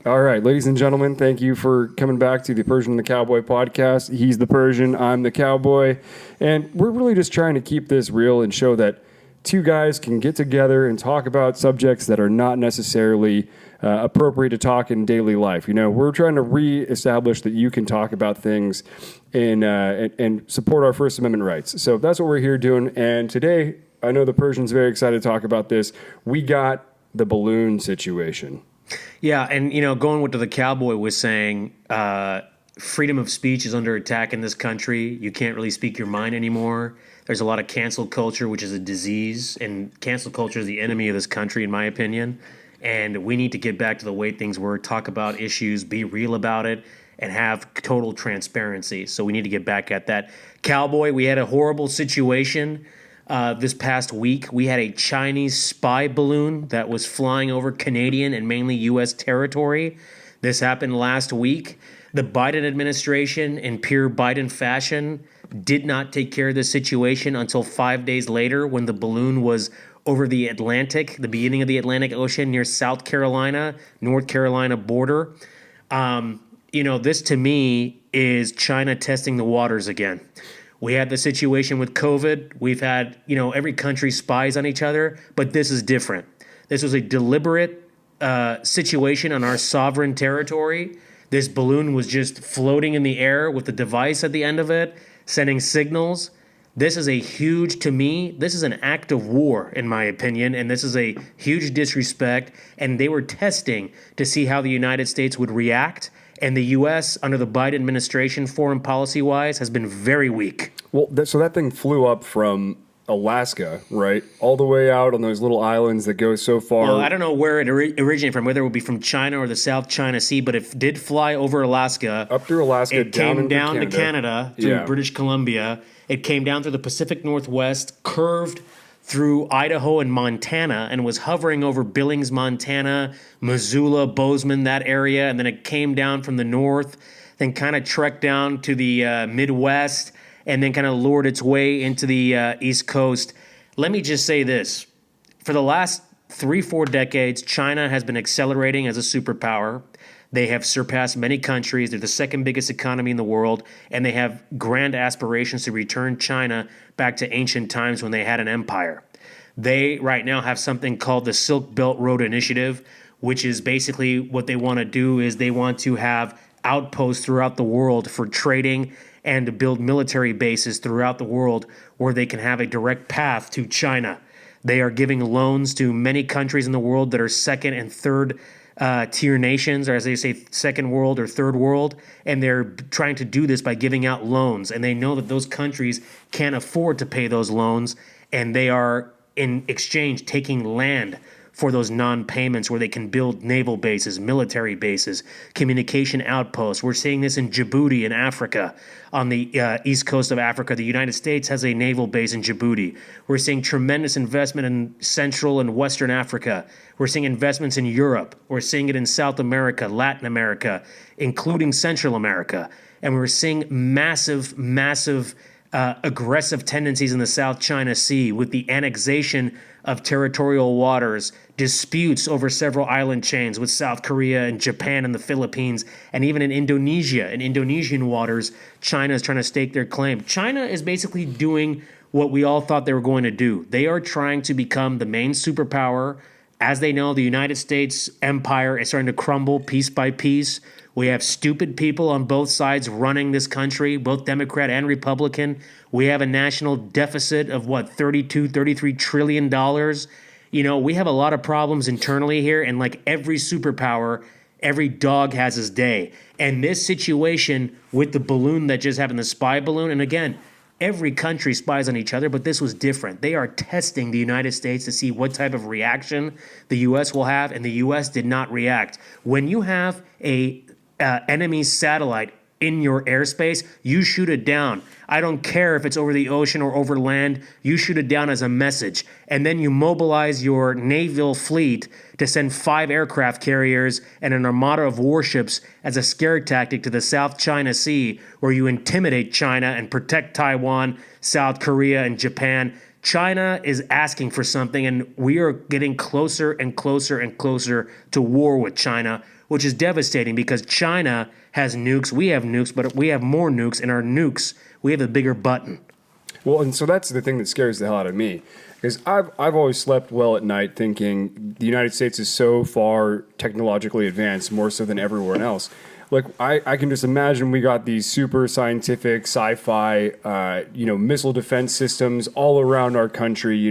All right, ladies and gentlemen, thank you for coming back to the Persian and the Cowboy podcast. He's the Persian, I'm the Cowboy, and we're really just trying to keep this real and show that two guys can get together and talk about subjects that are not necessarily appropriate to talk in daily life. You know, we're trying to reestablish that you can talk about things and support our First Amendment rights. So that's what we're here doing. And today, I know the Persian's very excited to talk about this. We got the balloon situation. Yeah, and going with what the cowboy was saying, freedom of speech is under attack in this country. You can't really speak your mind anymore. There's a lot of cancel culture, which is a disease, and cancel culture is the enemy of this country, in my opinion. And we need to get back to the way things were, talk about issues, be real about it, and have total transparency. So we need to get back at that. Cowboy, we had a horrible situation. This past week, we had a Chinese spy balloon that was flying over Canadian and mainly U.S. territory. This happened last week. The Biden administration, in pure Biden fashion, did not take care of the situation until 5 days later when the balloon was over the Atlantic, the beginning of the Atlantic Ocean near South Carolina, North Carolina border. This to me is China testing the waters again. We had the situation with COVID. We've had, every country spies on each other, but this is different. This was a deliberate situation on our sovereign territory. This balloon was just floating in the air with a device at the end of it, sending signals. This is to me, this is an act of war, in my opinion, and this is a huge disrespect. And they were testing to see how the United States would react. And the U.S., under the Biden administration, foreign policy-wise, has been very weak. Well, so that thing flew up from Alaska, right? All the way out on those little islands that go so far. Well, I don't know where it originated from, whether it would be from China or the South China Sea, but it did fly over Alaska. Up through Alaska, it came down to Canada through British Columbia. It came down through the Pacific Northwest, curved through Idaho and Montana, and was hovering over Billings, Montana, Missoula, Bozeman, that area, and then it came down from the north, then kind of trekked down to the Midwest, and then kind of lured its way into the East Coast. Let me just say this. For the last 3-4 decades, China has been accelerating as a superpower. They have surpassed many countries. They're the second biggest economy in the world, and they have grand aspirations to return China back to ancient times when they had an empire. They right now have something called the Silk Belt Road Initiative, which is basically what they want to do is they want to have outposts throughout the world for trading and to build military bases throughout the world where they can have a direct path to China. They are giving loans to many countries in the world that are second and third tier nations, or as they say, second world or third world, and they're trying to do this by giving out loans. And they know that those countries can't afford to pay those loans, and they are, in exchange, taking land for those non-payments where they can build naval bases, military bases, communication outposts. We're seeing this in Djibouti in Africa. On the east coast of Africa, the United States has a naval base in Djibouti. We're seeing tremendous investment in Central and Western Africa. We're seeing investments in Europe. We're seeing it in South America, Latin America, including Central America. And we're seeing massive aggressive tendencies in the South China Sea with the annexation of territorial waters, disputes over several island chains with South Korea and Japan and the Philippines, and even in Indonesia, in Indonesian waters, China is trying to stake their claim. China is basically doing what we all thought they were going to do. They are trying to become the main superpower. As they know, the United States empire is starting to crumble piece by piece. We have stupid people on both sides running this country, both Democrat and Republican. We have a national deficit of $33 trillion. We have a lot of problems internally here, and like every superpower, every dog has his day. And this situation with the balloon that just happened, the spy balloon, and again, every country spies on each other, but this was different. They are testing the United States to see what type of reaction the U.S. will have, and the U.S. did not react. When you have a enemy satellite in your airspace, you shoot it down. I don't care if it's over the ocean or over land. You shoot it down as a message. And then you mobilize your naval fleet to send 5 aircraft carriers and an armada of warships as a scare tactic to the South China Sea, where you intimidate China and protect Taiwan, South Korea, and Japan. China is asking for something, and we are getting closer and closer and closer to war with China, which is devastating because China has nukes, we have nukes, but we have more nukes, and our nukes, we have a bigger button. Well, and so that's the thing that scares the hell out of me. Because I've always slept well at night thinking the United States is so far technologically advanced, more so than everyone else. Like, I can just imagine we got these super scientific sci-fi, missile defense systems all around our country.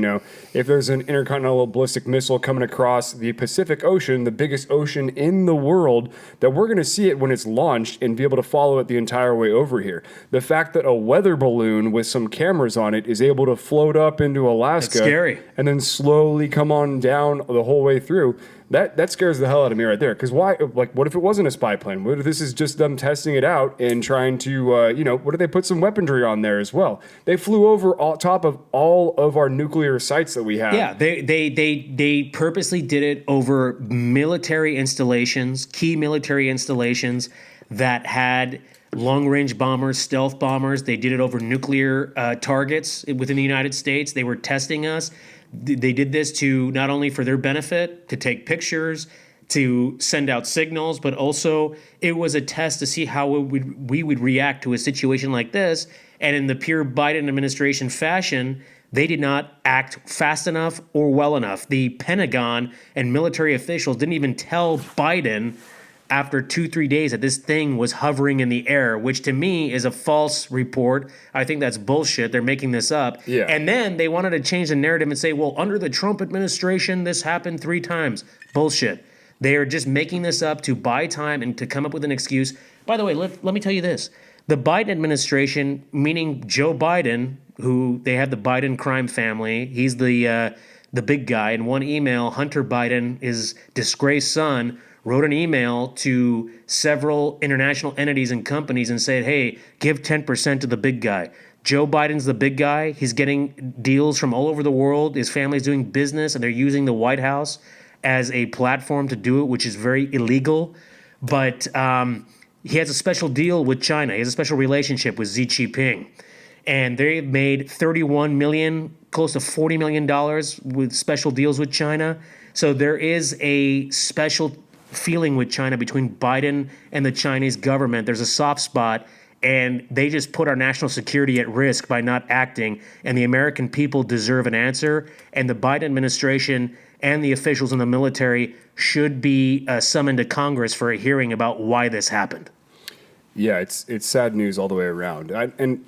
If there's an intercontinental ballistic missile coming across the Pacific Ocean, the biggest ocean in the world, that we're going to see it when it's launched and be able to follow it the entire way over here. The fact that a weather balloon with some cameras on it is able to float up into Alaska, That's scary. And then slowly come on down the whole way through. That scares the hell out of me right there. Because why? Like, what if it wasn't a spy plane? What if this is just them testing it out and trying to, what if they put some weaponry on there as well? They flew over top of all of our nuclear sites that we have. Yeah, they purposely did it over military installations, key military installations that had long-range bombers, stealth bombers. They did it over nuclear targets within the United States. They were testing us. They did this to not only for their benefit, to take pictures, to send out signals, but also it was a test to see how we would react to a situation like this. And in the pure Biden administration fashion, they did not act fast enough or well enough. The Pentagon and military officials didn't even tell Biden after 2-3 days that this thing was hovering in the air, which to me is a false report. I think that's bullshit. They're making this up. Yeah. And then they wanted to change the narrative and say, well, under the Trump administration, this happened 3 times. Bullshit. They are just making this up to buy time and to come up with an excuse. By the way, let me tell you this. The Biden administration, meaning Joe Biden, who they have the Biden crime family, he's the big guy. In one email, Hunter Biden, his disgraced son, wrote an email to several international entities and companies and said, hey, give 10% to the big guy. Joe Biden's the big guy. He's getting deals from all over the world. His family's doing business, and they're using the White House as a platform to do it, which is very illegal. But he has a special deal with China. He has a special relationship with Xi Jinping. And they've made $31 million, close to $40 million with special deals with China. So there is a special feeling with China between Biden and the Chinese government. There's a soft spot, and they just put our national security at risk by not acting. And the American people deserve an answer. And the Biden administration and the officials in the military should be summoned to Congress for a hearing about why this happened. Yeah, it's sad news all the way around.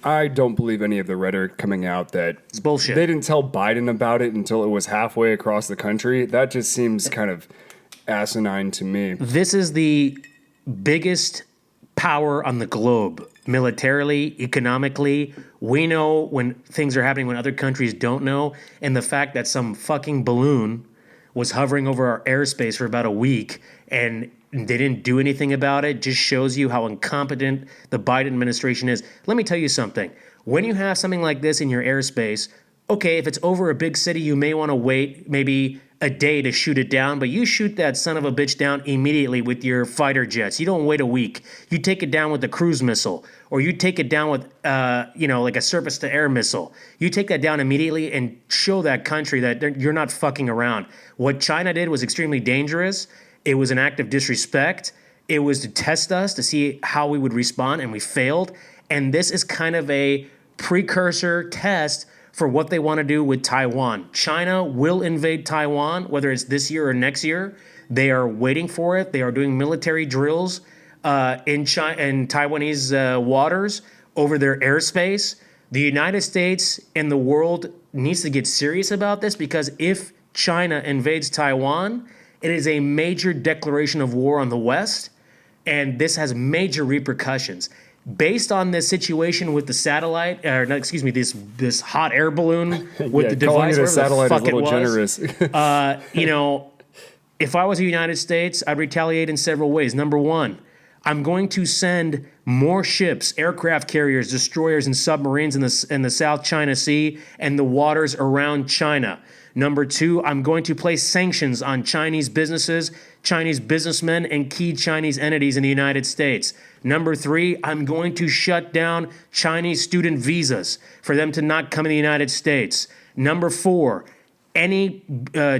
I don't believe any of the rhetoric coming out that It's bullshit. They didn't tell Biden about it until it was halfway across the country. That just seems kind of asinine to me. This is the biggest power on the globe, militarily, economically. We know when things are happening when other countries don't know. And the fact that some fucking balloon was hovering over our airspace for about a week and they didn't do anything about it just shows you how incompetent the Biden administration is. Let me tell you something. When you have something like this in your airspace, okay, if it's over a big city, you may want to wait maybe a day to shoot it down, but you shoot that son of a bitch down immediately with your fighter jets. You don't wait a week. You take it down with a cruise missile, or you take it down with, like a surface-to-air missile. You take that down immediately and show that country that you're not fucking around. What China did was extremely dangerous. It was an act of disrespect. It was to test us to see how we would respond, and we failed. And this is kind of a precursor test for what they want to do with Taiwan. China will invade Taiwan, whether it's this year or next year. They are waiting for it. They are doing military drills in Taiwanese waters over their airspace. The United States and the world needs to get serious about this, because if China invades Taiwan, it is a major declaration of war on the West, and this has major repercussions. Based on this situation with the satellite, this hot air balloon with the device, calling it a satellite is a little was, generous. If I was the United States, I'd retaliate in several ways. Number one, I'm going to send more ships, aircraft carriers, destroyers, and submarines in the South China Sea and the waters around China. Number two, I'm going to place sanctions on Chinese businesses, Chinese businessmen, and key Chinese entities in the United States. Number three, I'm going to shut down Chinese student visas for them to not come in the United States. Number four, any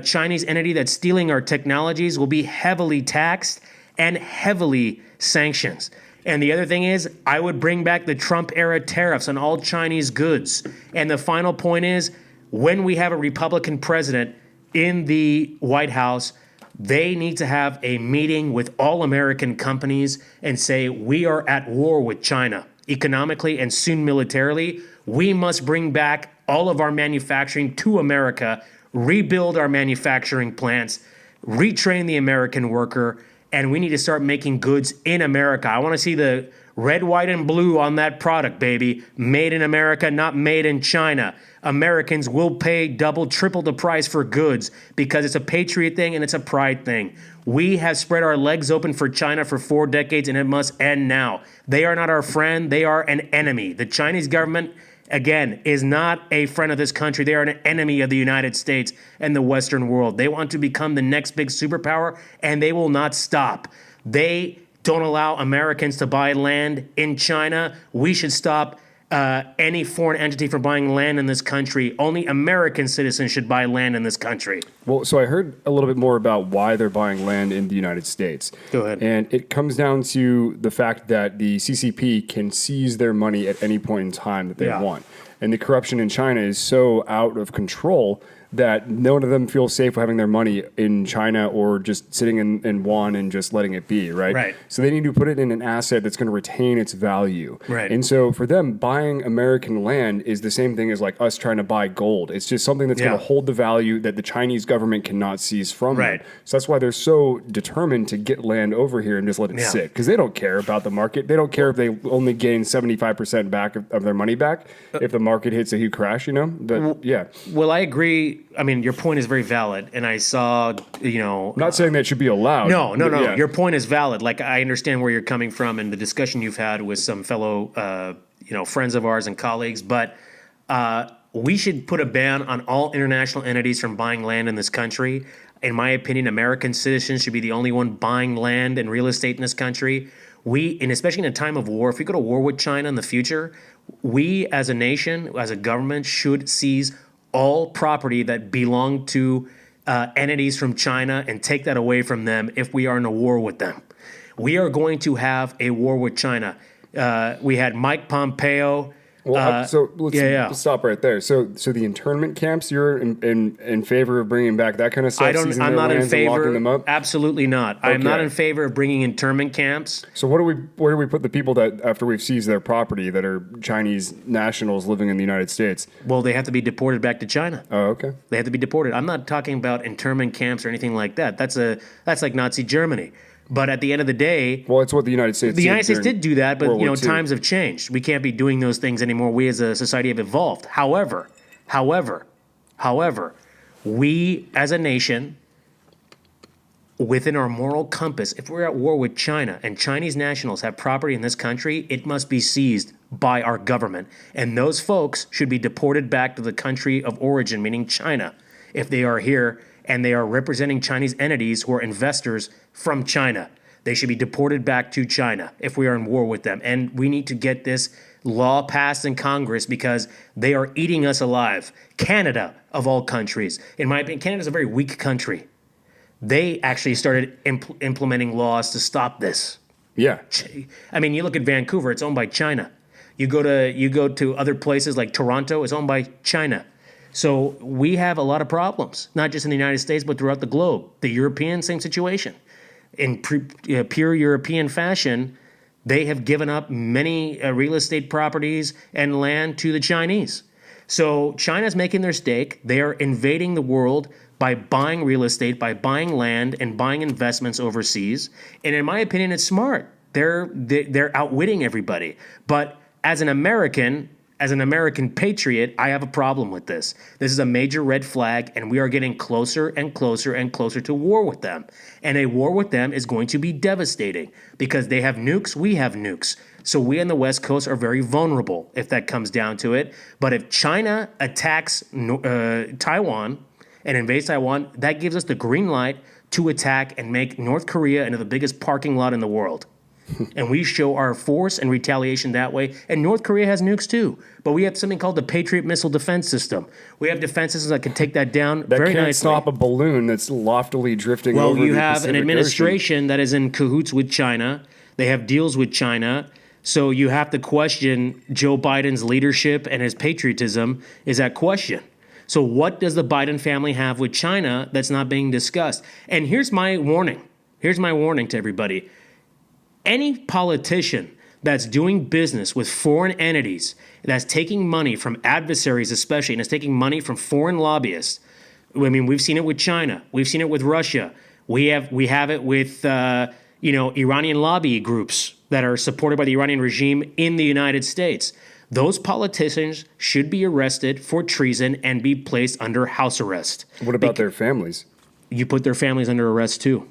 Chinese entity that's stealing our technologies will be heavily taxed and heavily sanctions. And the other thing is, I would bring back the Trump-era tariffs on all Chinese goods. And the final point is, when we have a Republican president in the White House, they need to have a meeting with all American companies and say, we are at war with China economically and soon militarily. We must bring back all of our manufacturing to America, rebuild our manufacturing plants, retrain the American worker, and we need to start making goods in America. I want to see the red, white, and blue on that product, baby. Made in America, not made in China. Americans will pay double, triple the price for goods because it's a patriot thing and it's a pride thing. We have spread our legs open for China for 4 decades, and it must end now. They are not our friend. They are an enemy. The Chinese government, again, is not a friend of this country. They are an enemy of the United States and the Western world. They want to become the next big superpower, and they will not stop. They don't allow Americans to buy land in China. We should stop any foreign entity from buying land in this country. Only American citizens should buy land in this country. Well, so I heard a little bit more about why they're buying land in the United States. Go ahead. And it comes down to the fact that the CCP can seize their money at any point in time that they want. And the corruption in China is so out of control that none of them feel safe having their money in China or just sitting in yuan and just letting it be, right? Right. So they need to put it in an asset that's going to retain its value. Right. And so for them, buying American land is the same thing as like us trying to buy gold. It's just something that's going to hold the value that the Chinese government cannot seize from them. So that's why they're so determined to get land over here and just let it sit. Because they don't care about the market. They don't care if they only gain 75% back of their money back if the market hits a huge crash, you know? But Well, I agree. I mean, your point is very valid, and I saw, I'm not saying that should be allowed. No. Your point is valid. Like, I understand where you're coming from and the discussion you've had with some fellow, friends of ours and colleagues, but we should put a ban on all international entities from buying land in this country. In my opinion, American citizens should be the only one buying land and real estate in this country. And especially in a time of war, if we go to war with China in the future, we as a nation, as a government, should seize all property that belong to entities from China and take that away from them if we are in a war with them. We are going to have a war with China. We had Mike Pompeo. So let's stop right there. So the internment camps, you're in favor of bringing back that kind of stuff? I'm not in favor. Them up? Absolutely not. Okay. I'm not in favor of bringing internment camps. So where do we put the people that after we've seized their property that are Chinese nationals living in the United States? Well, they have to be deported back to China. Oh, okay. They have to be deported. I'm not talking about internment camps or anything like that. That's like Nazi Germany. But at the end of the day, well, it's what the United States. The United States did do that, but times have changed. We can't be doing those things anymore. We as a society have evolved. However, we as a nation, within our moral compass, if we're at war with China and Chinese nationals have property in this country, it must be seized by our government, and those folks should be deported back to the country of origin, meaning China, if they are here and they are representing Chinese entities who are investors from China. They should be deported back to China if we are in war with them. And we need to get this law passed in Congress because they are eating us alive. Canada, of all countries. In my opinion, Canada is a very weak country. They actually started implementing laws to stop this. Yeah. I mean, you look at Vancouver, it's owned by China. You go to other places like Toronto, it's owned by China. So we have a lot of problems, not just in the United States, but throughout the globe. The Europeans, same situation. In pure European fashion, they have given up many real estate properties and land to the Chinese. So China's making their stake. They are invading the world by buying real estate, by buying land and buying investments overseas. And in my opinion, it's smart. They're outwitting everybody. But as an American patriot, I have a problem with this. This is a major red flag, and we are getting closer and closer and closer to war with them. And a war with them is going to be devastating because they have nukes, we have nukes. So we on the West Coast are very vulnerable if that comes down to it. But if China attacks Taiwan and invades Taiwan, that gives us the green light to attack and make North Korea into the biggest parking lot in the world. And we show our force and retaliation that way. And North Korea has nukes too. But we have something called the Patriot Missile Defense System. We have defense systems that can take that down very can't nicely. stop a balloon that's loftily drifting over the Well, you have Pacific an administration Ocean. that is in cahoots with China. They have deals with China. So you have to question Joe Biden's leadership and his patriotism is at question. So what does the Biden family have with China that's not being discussed? And here's my warning. Here's my warning to everybody. Any politician that's doing business with foreign entities, that's taking money from adversaries especially, and is taking money from foreign lobbyists. I mean, we've seen it with China. We've seen it with Russia. We have it with Iranian lobby groups that are supported by the Iranian regime in the United States. Those politicians should be arrested for treason and be placed under house arrest. What about their families? You put their families under arrest too,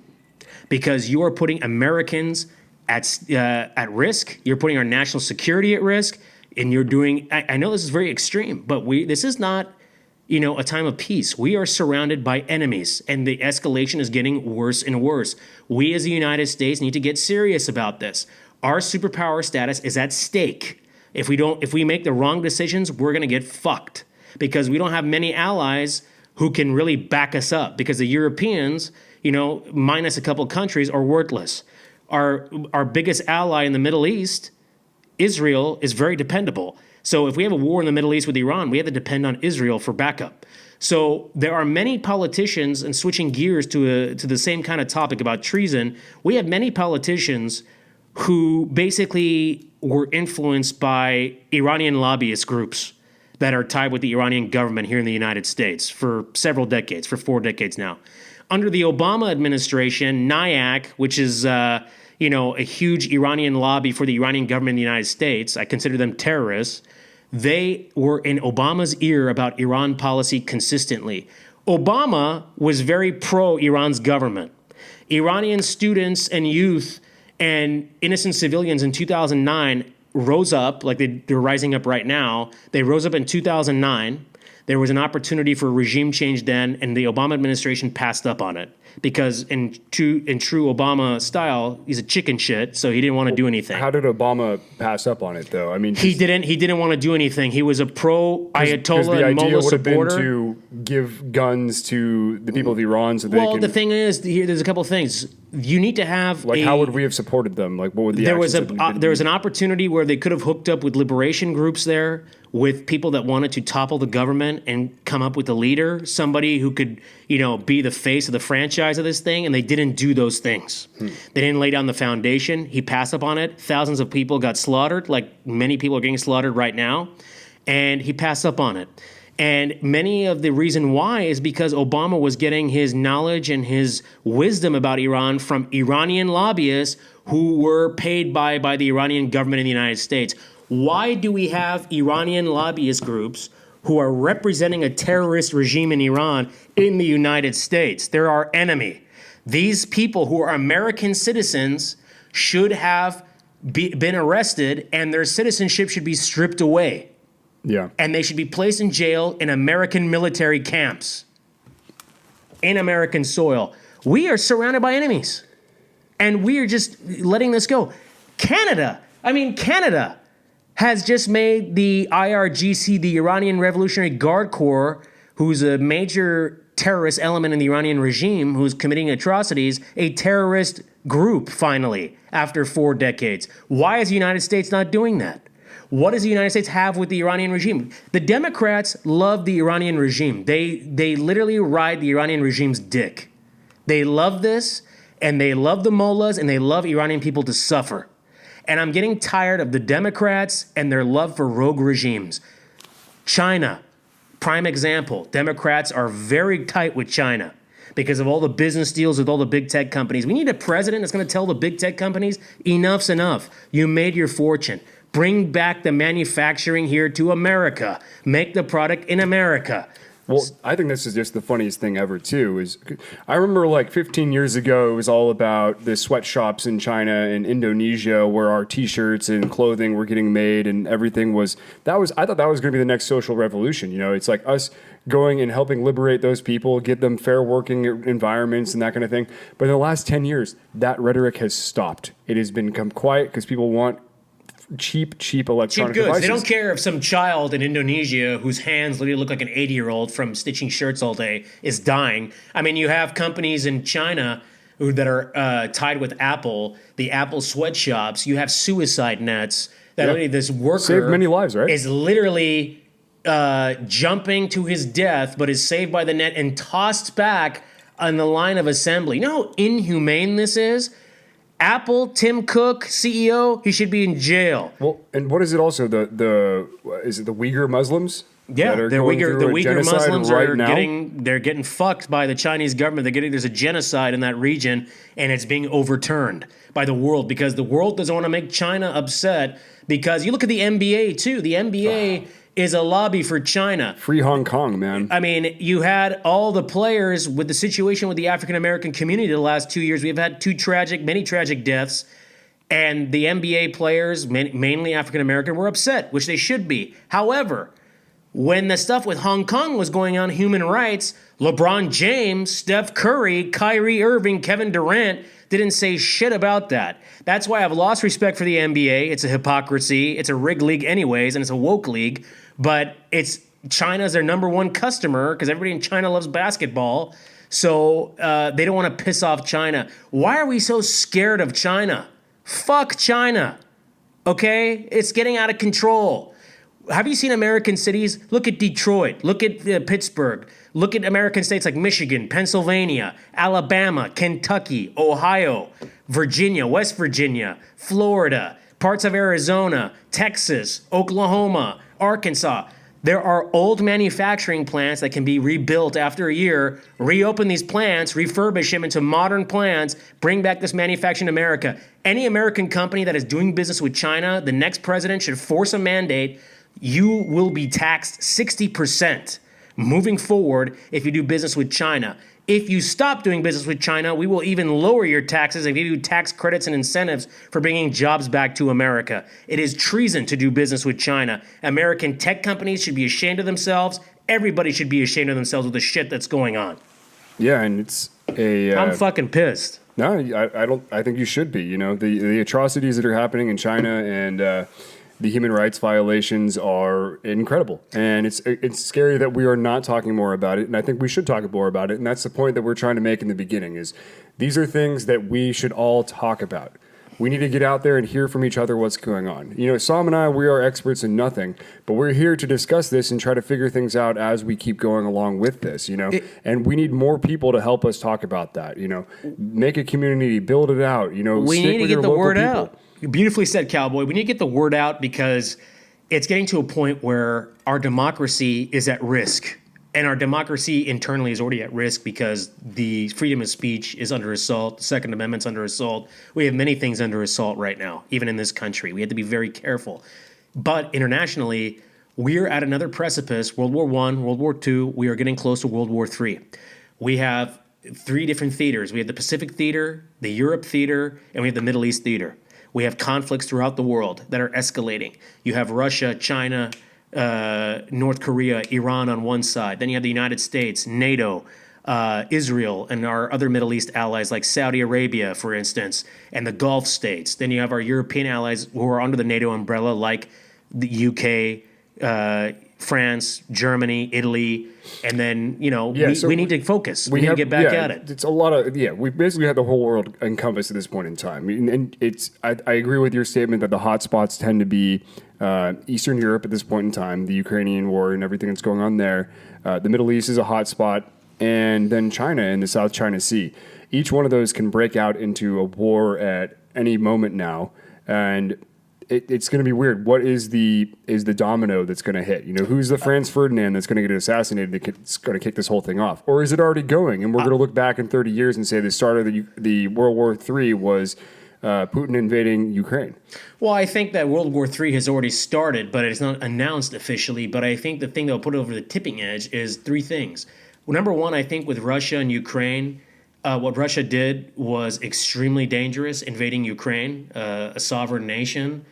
because you are putting Americans at risk. You're putting our national security at risk, and you're doing. I know this is very extreme, but this is not, a time of peace. We are surrounded by enemies, and the escalation is getting worse and worse. We, as the United States, need to get serious about this. Our superpower status is at stake. If we make the wrong decisions, we're going to get fucked because we don't have many allies who can really back us up, because the Europeans, minus a couple countries, are worthless. Our biggest ally in the Middle East, Israel, is very dependable. So if we have a war in the Middle East with Iran, we have to depend on Israel for backup. So there are many politicians, and switching gears to the same kind of topic about treason, we have many politicians who basically were influenced by Iranian lobbyist groups that are tied with the Iranian government here in the United States for several decades, for 4 decades now. Under the Obama administration, NIAC, which is a huge Iranian lobby for the Iranian government in the United States, I consider them terrorists. They were in Obama's ear about Iran policy consistently. Obama was very pro-Iran's government. Iranian students and youth and innocent civilians in 2009 rose up, like they're rising up right now. They rose up in 2009. There was an opportunity for regime change then, and the Obama administration passed up on it because in true Obama style, he's a chicken shit, so he didn't want to do anything. How did Obama pass up on it, though? I mean, he didn't want to do anything. He was a pro-Ayatollah and mullah supporter. The idea would have been to give guns to the people of Iran so they can... Well, the thing is, there's a couple of things. You need to have how would we have supported them? Like, what would the there was an opportunity where they could have hooked up with liberation groups there, with people that wanted to topple the government and come up with a leader, somebody who could, be the face of the franchise of this thing, and they didn't do those things. They didn't lay down the foundation. He passed up on it. Thousands of people got slaughtered, like many people are getting slaughtered right now, and he passed up on it. And many of the reason why is because Obama was getting his knowledge and his wisdom about Iran from Iranian lobbyists who were paid by the Iranian government in the United States. Why do we have Iranian lobbyist groups who are representing a terrorist regime in Iran in the United States? They're our enemy. These people who are American citizens should have been arrested, and their citizenship should be stripped away. Yeah. And they should be placed in jail in American military camps in American soil. We are surrounded by enemies, and we are just letting this go. Canada has just made the IRGC, the Iranian Revolutionary Guard Corps, who's a major terrorist element in the Iranian regime, who's committing atrocities, a terrorist group, finally, after 4 decades. Why is the United States not doing that? What does the United States have with the Iranian regime? The Democrats love the Iranian regime. They literally ride the Iranian regime's dick. They love this, and they love the mullahs, and they love Iranian people to suffer. And I'm getting tired of the Democrats and their love for rogue regimes. China, prime example. Democrats are very tight with China because of all the business deals with all the big tech companies. We need a president that's going to tell the big tech companies, enough's enough. You made your fortune. Bring back the manufacturing here to America. Make the product in America. Well, I think this is just the funniest thing ever, too. Is I remember like 15 years ago, it was all about the sweatshops in China and Indonesia where our T-shirts and clothing were getting made, and everything was. I thought that was going to be the next social revolution. You know, it's like us going and helping liberate those people, get them fair working environments and that kind of thing. But in the last 10 years, that rhetoric has stopped. It has become quiet because people want cheap electronic goods. devices. They don't care if some child in Indonesia whose hands literally look like an 80-year-old from stitching shirts all day is dying. I mean, you have companies in China that are tied with Apple, the Apple sweatshops. You have suicide nets that literally this worker saved many lives, right? Is literally jumping to his death, but is saved by the net and tossed back on the line of assembly. You know how inhumane this is? Apple, Tim Cook, CEO, he should be in jail. Well, and what is it also? Is it the Uyghur Muslims? Yeah, the Uyghur Muslims are now? getting fucked by the Chinese government. There's a genocide in that region, and it's being overturned by the world because the world doesn't want to make China upset. Because you look at the NBA too. The NBA is a lobby for China. Free Hong Kong, man. I mean, you had all the players with the situation with the African American community the last 2 years. We've had many tragic deaths. And the NBA players, mainly African American, were upset, which they should be. However, when the stuff with Hong Kong was going on, human rights, LeBron James, Steph Curry, Kyrie Irving, Kevin Durant didn't say shit about that. That's why I've lost respect for the NBA. It's a hypocrisy. It's a rigged league anyways, and it's a woke league. But China's their number one customer because everybody in China loves basketball. So they don't want to piss off China. Why are we so scared of China? Fuck China. Okay? It's getting out of control. Have you seen American cities? Look at Detroit. Look at Pittsburgh. Look at American states like Michigan, Pennsylvania, Alabama, Kentucky, Ohio, Virginia, West Virginia, Florida, parts of Arizona, Texas, Oklahoma, Arkansas. There are old manufacturing plants that can be rebuilt after a year, reopen these plants, refurbish them into modern plants, bring back this manufacturing in America. Any American company that is doing business with China, the next president should force a mandate. You will be taxed 60% moving forward if you do business with China. If you stop doing business with China, we will even lower your taxes and give you tax credits and incentives for bringing jobs back to America. It is treason to do business with China. American tech companies should be ashamed of themselves. Everybody should be ashamed of themselves with the shit that's going on. Yeah, and it's I'm fucking pissed. No, I don't. I think you should be. You know, the atrocities that are happening in China and the human rights violations are incredible, and it's scary that we are not talking more about it. And I think we should talk more about it. And that's the point that we're trying to make in the beginning: is these are things that we should all talk about. We need to get out there and hear from each other what's going on. You know, Sam and I, we are experts in nothing, but we're here to discuss this and try to figure things out as we keep going along with this, you know. And we need more people to help us talk about that, you know. Make a community, build it out, you know. We need to get the word out. Beautifully said, Cowboy. We need to get the word out because it's getting to a point where our democracy is at risk. And our democracy internally is already at risk because the freedom of speech is under assault. The Second Amendment's under assault. We have many things under assault right now, even in this country. We have to be very careful. But internationally, we're at another precipice. World War I, World War II. We are getting close to World War III. We have three different theaters. We have the Pacific Theater, the Europe Theater, and we have the Middle East Theater. We have conflicts throughout the world that are escalating. You have Russia, China, North Korea, Iran on one side. Then you have the United States, NATO, Israel, and our other Middle East allies like Saudi Arabia, for instance, and the Gulf states. Then you have our European allies who are under the NATO umbrella like the UK, France, Germany, Italy, and then, you know, we need to focus. We need to get back at it. It's a lot of, we basically have the whole world encompassed at this point in time. And I agree with your statement that the hot spots tend to be Eastern Europe at this point in time, the Ukrainian war and everything that's going on there. The Middle East is a hot spot, and then China and the South China Sea. Each one of those can break out into a war at any moment now, and it's going to be weird. What is the domino that's going to hit? You know, who's the Franz Ferdinand that's going to get assassinated that's going to kick this whole thing off? Or is it already going? And we're going to look back in 30 years and say the start of the World War III was Putin invading Ukraine? Well, I think that World War III has already started, but it's not announced officially. But I think the thing that will put it over the tipping edge is three things. Well, number one, I think with Russia and Ukraine, what Russia did was extremely dangerous, invading Ukraine, a sovereign nation.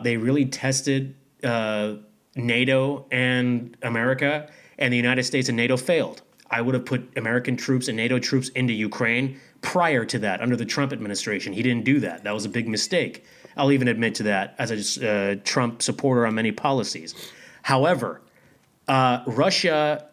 They really tested NATO and America, and the United States and NATO failed. I would have put American troops and NATO troops into Ukraine prior to that, under the Trump administration. He didn't do that. That was a big mistake. I'll even admit to that as a Trump supporter on many policies. However, Russia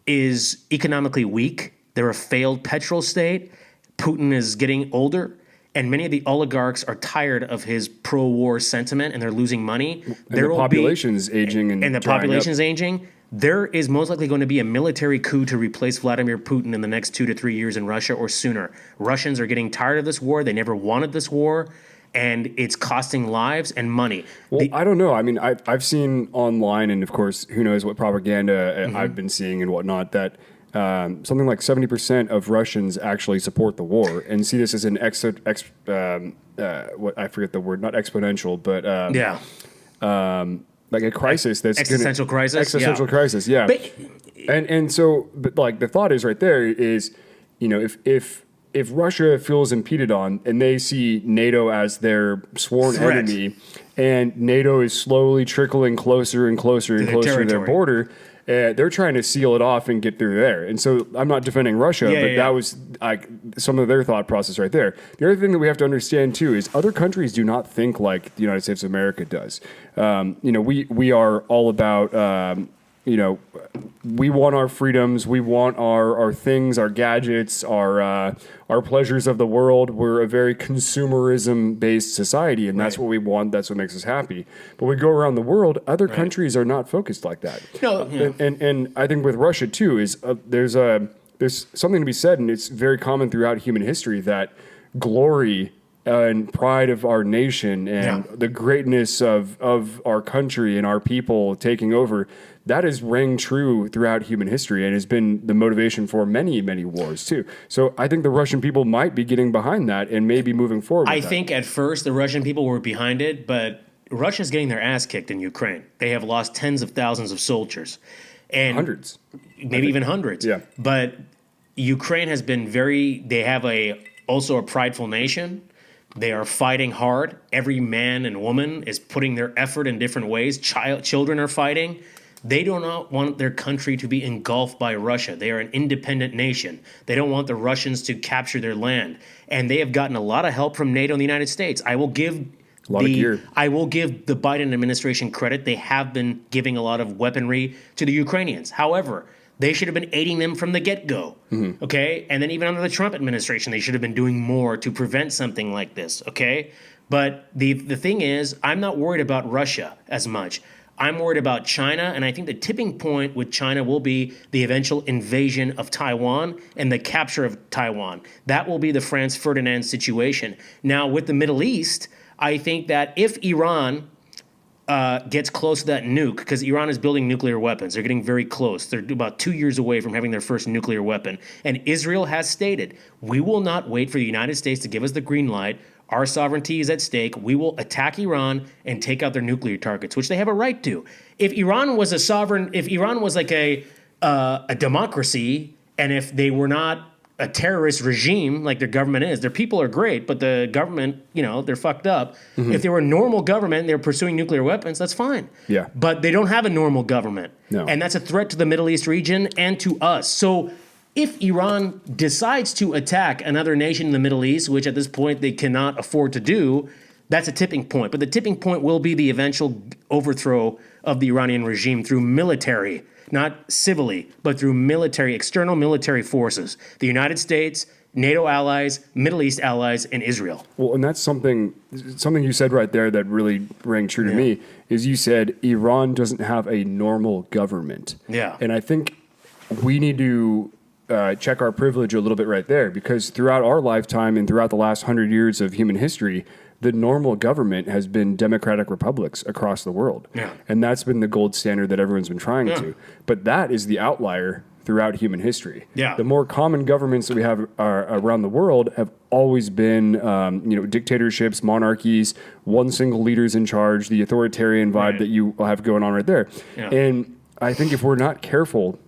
is economically weak. They're a failed petrol state. Putin is getting older. And many of the oligarchs are tired of his pro-war sentiment, and they're losing money. And the population's aging and the population's aging. There is most likely going to be a military coup to replace Vladimir Putin in the next 2 to 3 years in Russia or sooner. Russians are getting tired of this war. They never wanted this war, and it's costing lives and money. Well, I don't know. I mean, I've seen online, and of course, who knows what propaganda I've been seeing and whatnot, that something like 70% of Russians actually support the war and see this as an what I forget the word, not exponential, but like a crisis that's existential crisis. Existential crisis, yeah. But, and so, but like the thought is right there is, you know, if Russia feels impeded on and they see NATO as their sworn enemy, and NATO is slowly trickling closer and closer and closer to their border. They're trying to seal it off and get through there. And so I'm not defending Russia, but that was like some of their thought process right there. The other thing that we have to understand too is other countries do not think like the United States of America does. You know, we are all about, you know, we want our freedoms, we want our things, our gadgets, our pleasures of the world. We're a very consumerism-based society, and that's what we want. That's what makes us happy. But we go around the world, other countries are not focused like that. No, and I think with Russia too is there's something to be said, and it's very common throughout human history that glory and pride of our nation and the greatness of our country and our people taking over, that has rang true throughout human history and has been the motivation for many, many wars too. So I think the Russian people might be getting behind that and maybe moving forward. I think at first the Russian people were behind it, but Russia's getting their ass kicked in Ukraine. They have lost tens of thousands of soldiers. And hundreds. Maybe even hundreds. Yeah. But Ukraine has been they have also a prideful nation. They are fighting hard. Every man and woman is putting their effort in different ways. Children are fighting. They do not want their country to be engulfed by Russia. They are an independent nation. They don't want the Russians to capture their land. And they have gotten a lot of help from NATO and the United States. I will give the Biden administration credit. They have been giving a lot of weaponry to the Ukrainians. However, they should have been aiding them from the get-go, okay? And then even under the Trump administration, they should have been doing more to prevent something like this, okay? But the thing is, I'm not worried about Russia as much. I'm worried about China, and I think the tipping point with China will be the eventual invasion of Taiwan and the capture of Taiwan. That will be the Franz Ferdinand situation. Now, with the Middle East, I think that if Iran gets close to that nuke, because Iran is building nuclear weapons. They're getting very close. They're about 2 years away from having their first nuclear weapon. And Israel has stated, we will not wait for the United States to give us the green light. Our sovereignty is at stake. We will attack Iran and take out their nuclear targets, which they have a right to. If Iran was like a democracy, and if they were not a terrorist regime like their government is. Their people are great, but the government, they're fucked up. If they were a normal government and they're pursuing nuclear weapons, that's fine. Yeah. But they don't have a normal government. No. And that's a threat to the Middle East region and to us. So if Iran decides to attack another nation in the Middle East, which at this point they cannot afford to do, that's a tipping point. But the tipping point will be the eventual overthrow of the Iranian regime through military, not civilly, but through military, external military forces. The United States, NATO allies, Middle East allies, and Israel. Well, and that's something you said right there that really rang true to me, is you said Iran doesn't have a normal government. Yeah. And I think we need to check our privilege a little bit right there, because throughout our lifetime and throughout the last 100 years of human history, the normal government has been democratic republics across the world. Yeah. And that's been the gold standard that everyone's been trying to. But that is the outlier throughout human history. Yeah. The more common governments that we have around the world have always been, dictatorships, monarchies, one single leader's in charge, the authoritarian vibe that you have going on right there. Yeah. And I think if we're not careful,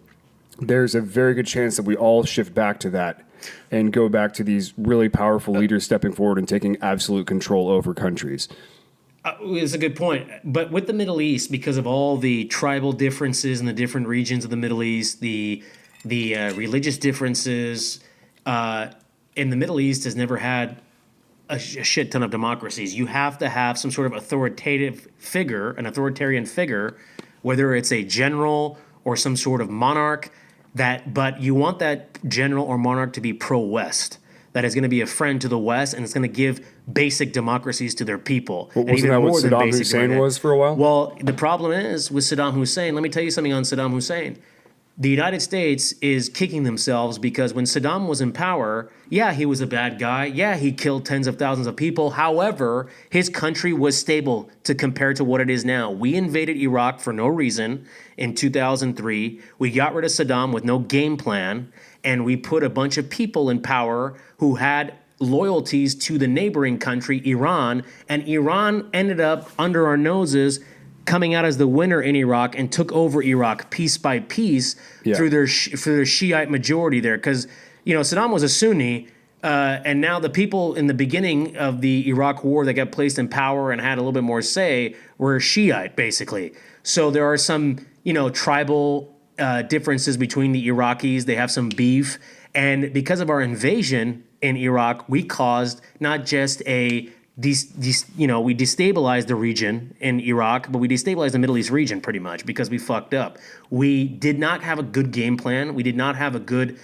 there's a very good chance that we all shift back to that and go back to these really powerful leaders stepping forward and taking absolute control over countries. It's a good point. But with the Middle East, because of all the tribal differences in the different regions of the Middle East, the religious differences, in the Middle East has never had a shit ton of democracies. You have to have some sort of an authoritarian figure, whether it's a general or some sort of monarch, but you want that general or monarch to be pro-West. That is going to be a friend to the West, and it's going to give basic democracies to their people. Well, wasn't that what Saddam Hussein was for a while? Well, the problem is with Saddam Hussein, let me tell you something on Saddam Hussein. The United States is kicking themselves because when Saddam was in power, yeah, he was a bad guy. Yeah, he killed tens of thousands of people. However, his country was stable to compare to what it is now. We invaded Iraq for no reason in 2003. We got rid of Saddam with no game plan, and we put a bunch of people in power who had loyalties to the neighboring country, Iran, and Iran ended up under our noses coming out as the winner in Iraq and took over Iraq piece by piece through their Shiite majority there. Because, Saddam was a Sunni, and now the people in the beginning of the Iraq war that got placed in power and had a little bit more say were Shiite, basically. So there are some, tribal differences between the Iraqis. They have some beef. And because of our invasion in Iraq, we caused not just we destabilized the region in Iraq, but we destabilized the Middle East region pretty much because we fucked up. We did not have a good game plan. We did not have a good,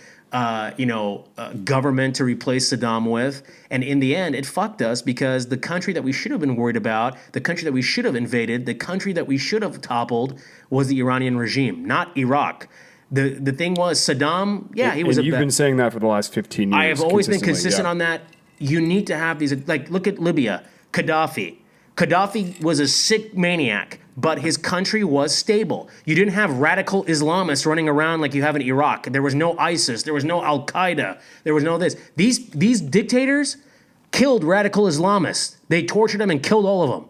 government to replace Saddam with. And in the end, it fucked us because the country that we should have been worried about, the country that we should have invaded, the country that we should have toppled was the Iranian regime, not Iraq. The thing was Saddam, he was you've been saying that for the last 15 years. I have always been consistent on that. You need to have these, look at Libya, Gaddafi. Gaddafi was a sick maniac, but his country was stable. You didn't have radical Islamists running around like you have in Iraq. There was no ISIS. There was no Al-Qaeda. There was no this. These dictators killed radical Islamists. They tortured them and killed all of them,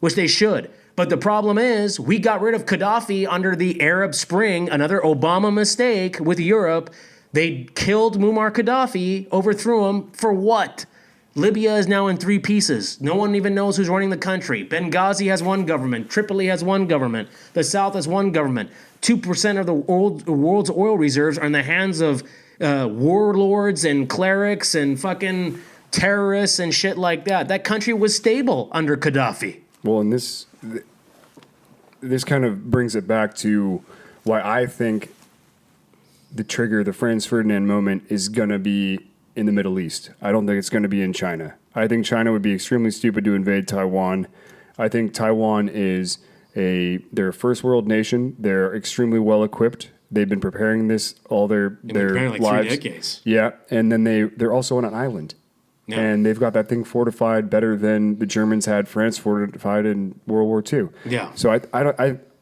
which they should. But the problem is we got rid of Gaddafi under the Arab Spring, another Obama mistake with Europe. They killed Muammar Gaddafi, overthrew him, for what? Libya is now in 3 pieces. No one even knows who's running the country. Benghazi has one government. Tripoli has one government. The South has one government. 2% of the world's oil reserves are in the hands of warlords and clerics and fucking terrorists and shit like that. That country was stable under Gaddafi. Well, and this kind of brings it back to why I think the Franz Ferdinand moment is going to be in the Middle East. I don't think it's going to be in China. I think China would be extremely stupid to invade Taiwan. I think Taiwan is they're a first world nation. They're extremely well equipped. They've been preparing this all their like lives. 3 decades. Yeah, and then they're also on an island. Yeah. And they've got that thing fortified better than the Germans had France fortified in World War II. Yeah. So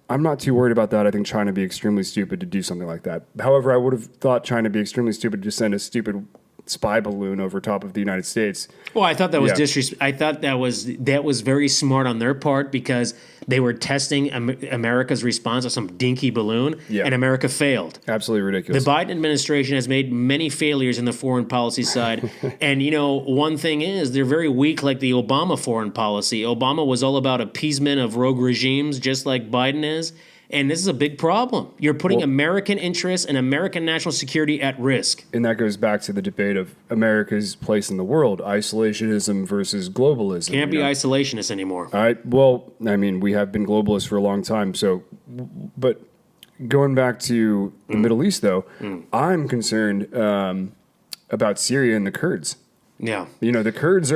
I'm not too worried about that. I think China would be extremely stupid to do something like that. However, I would have thought China would be extremely stupid to send a stupid spy balloon over top of the United States. Well, I thought that was I thought that was very smart on their part because they were testing America's response to some dinky balloon, and America failed. Absolutely ridiculous. The Biden administration has made many failures in the foreign policy side, and one thing is they're very weak, like the Obama foreign policy. Obama was all about appeasement of rogue regimes, just like Biden is. And this is a big problem. You're putting American interests and American national security at risk. And that goes back to the debate of America's place in the world, isolationism versus globalism. Can't be isolationist anymore. All right. Well, I mean, we have been globalists for a long time. So, but going back to the Middle East, though, I'm concerned about Syria and the Kurds. Yeah. The Kurds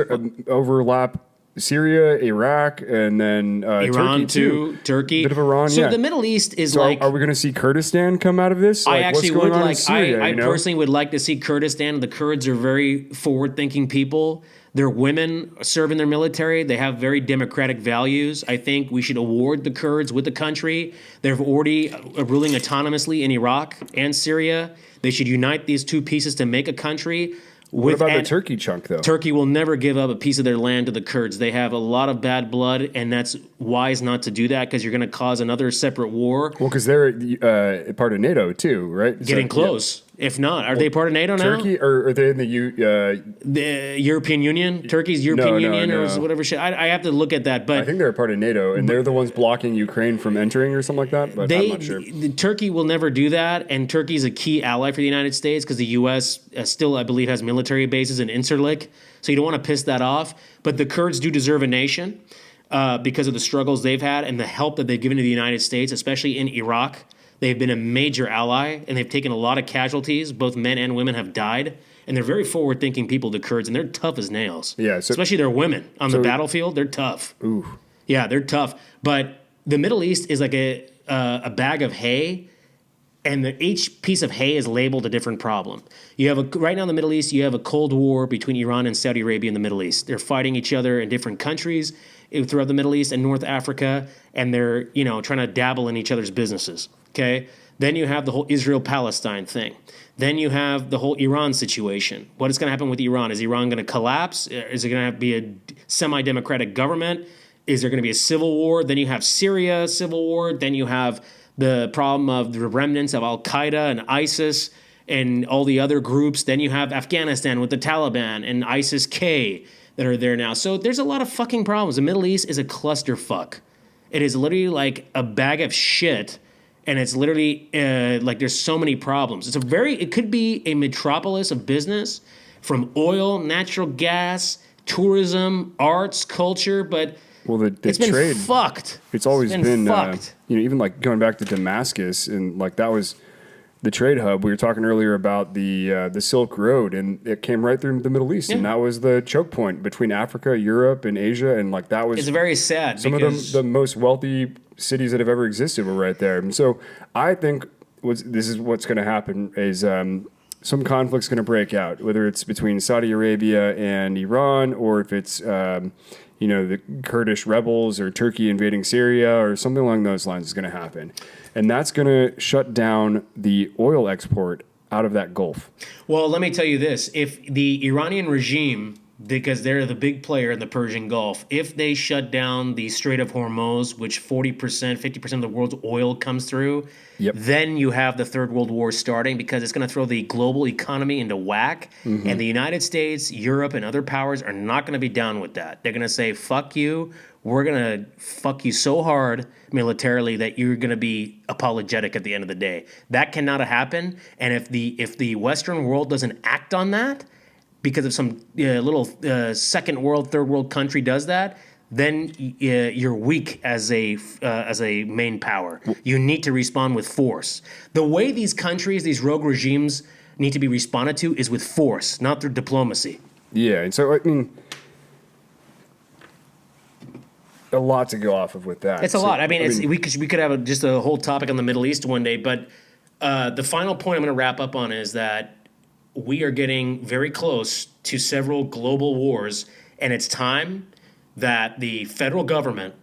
overlap Syria, Iraq, and then Iran too. Turkey. Bit of Iran, so the Middle East is are we going to see Kurdistan come out of this? I actually would like. Syria, I personally would like to see Kurdistan. The Kurds are very forward-thinking people. Their women serve in their military. They have very democratic values. I think we should award the Kurds with the country. They're already ruling autonomously in Iraq and Syria. They should unite these two pieces to make a country. What about the Turkey chunk, though? Turkey will never give up a piece of their land to the Kurds. They have a lot of bad blood, and that's wise not to do that because you're going to cause another separate war. Well, because they're part of NATO, too, right? Getting close. Yeah. If not, are they part of NATO now? Turkey, or are they in the European Union? Turkey's European Union or whatever shit. I have to look at that. But I think they're a part of NATO, and they're the ones blocking Ukraine from entering or something like that. But I'm not sure. Turkey will never do that, and Turkey is a key ally for the United States because the U.S. Still, I believe, has military bases in Incirlik, so you don't want to piss that off. But the Kurds do deserve a nation because of the struggles they've had and the help that they've given to the United States, especially in Iraq. They've been a major ally, and they've taken a lot of casualties. Both men and women have died, and they're very forward-thinking people, the Kurds, and they're tough as nails. Yeah, especially their women on the battlefield. They're tough. Ooh. Yeah, they're tough. But the Middle East is like a bag of hay, and each piece of hay is labeled a different problem. You have right now in the Middle East, you have a Cold War between Iran and Saudi Arabia in the Middle East. They're fighting each other in different countries throughout the Middle East and North Africa, and they're trying to dabble in each other's businesses. Okay. Then you have the whole Israel-Palestine thing. Then you have the whole Iran situation. What is going to happen with Iran? Is Iran going to collapse? Is it going to be a semi-democratic government? Is there going to be a civil war? Then you have Syria civil war. Then you have the problem of the remnants of Al-Qaeda and ISIS and all the other groups. Then you have Afghanistan with the Taliban and ISIS-K that are there now. So there's a lot of fucking problems. The Middle East is a clusterfuck. It is literally like a bag of shit. And it's literally like there's so many problems. It could be a metropolis of business from oil, natural gas, tourism, arts, culture, but it's been trade fucked. It's always been fucked. Even like going back to Damascus, and like that was the trade hub. We were talking earlier about the Silk Road, and it came right through the Middle East, and that was the choke point between Africa, Europe, and Asia, and like that was. It's very sad. Some of the most wealthy cities that have ever existed were right there, and so I think this is what's going to happen is some conflict's going to break out, whether it's between Saudi Arabia and Iran, or if it's the Kurdish rebels or Turkey invading Syria or something along those lines is going to happen, and that's going to shut down the oil export out of that Gulf. Well, let me tell you this: if the Iranian regime, because they're the big player in the Persian Gulf, if they shut down the Strait of Hormuz, which 40%, 50% of the world's oil comes through, then you have the Third World War starting because it's going to throw the global economy into whack. Mm-hmm. And the United States, Europe, and other powers are not going to be down with that. They're going to say, fuck you. We're going to fuck you so hard militarily that you're going to be apologetic at the end of the day. That cannot happen. And if the Western world doesn't act on that, because if some little second world, third world country does that, then you're weak as a main power. You need to respond with force. The way these countries, these rogue regimes, need to be responded to is with force, not through diplomacy. Yeah, and so I mean, a lot to go off of with that. It's a lot. I mean, we could have just a whole topic on the Middle East one day, but the final point I'm going to wrap up on is that we are getting very close to several global wars, and it's time that the federal government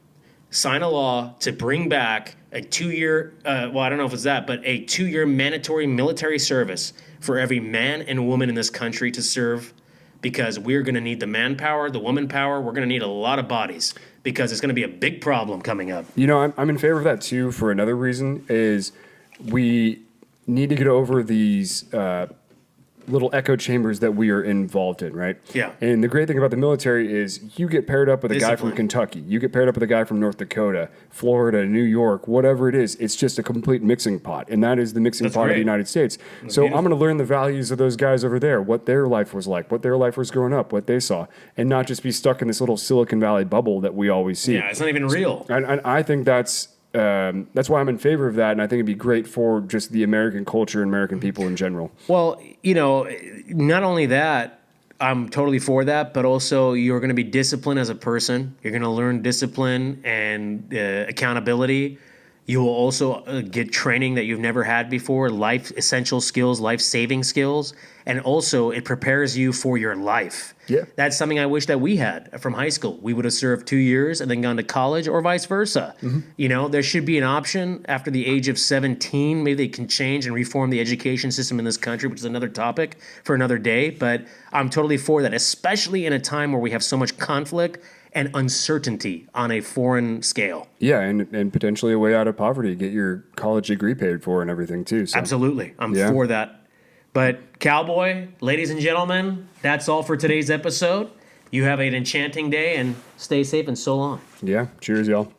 sign a law to bring back a 2-year, I don't know if it's that, but a 2-year mandatory military service for every man and woman in this country to serve, because we're going to need the manpower, the woman power. We're going to need a lot of bodies because it's going to be a big problem coming up. I'm in favor of that too for another reason is we need to get over these little echo chambers that we are involved in, right? Yeah. And the great thing about the military is you get paired up with a guy from Kentucky, you get paired up with a guy from North Dakota, Florida, New York, whatever it is. It's just a complete mixing pot, and that is the mixing pot of the United States. So I'm going to learn the values of those guys over there, what their life was like, what their life was growing up, what they saw, and not just be stuck in this little Silicon Valley bubble that we always see. Yeah, it's not even real. And I think that's why I'm in favor of that, and I think it'd be great for just the American culture and American people in general. Well, not only that, I'm totally for that, but also you're going to be disciplined as a person. You're going to learn discipline and accountability. You will also get training that you've never had before, life essential skills, life saving skills, and also it prepares you for your life. Yeah. That's something I wish that we had from high school. We would have served 2 years and then gone to college, or vice versa. You know, there should be an option after the age of 17. Maybe they can change and reform the education system in this country, which is another topic for another day. But I'm totally for that, especially in a time where we have so much conflict and uncertainty on a foreign scale. Yeah, and potentially a way out of poverty, get your college degree paid for and everything too. So. Absolutely. I'm for that. But Cowboy, ladies and gentlemen, that's all for today's episode. You have an enchanting day and stay safe and so long. Yeah, cheers, y'all.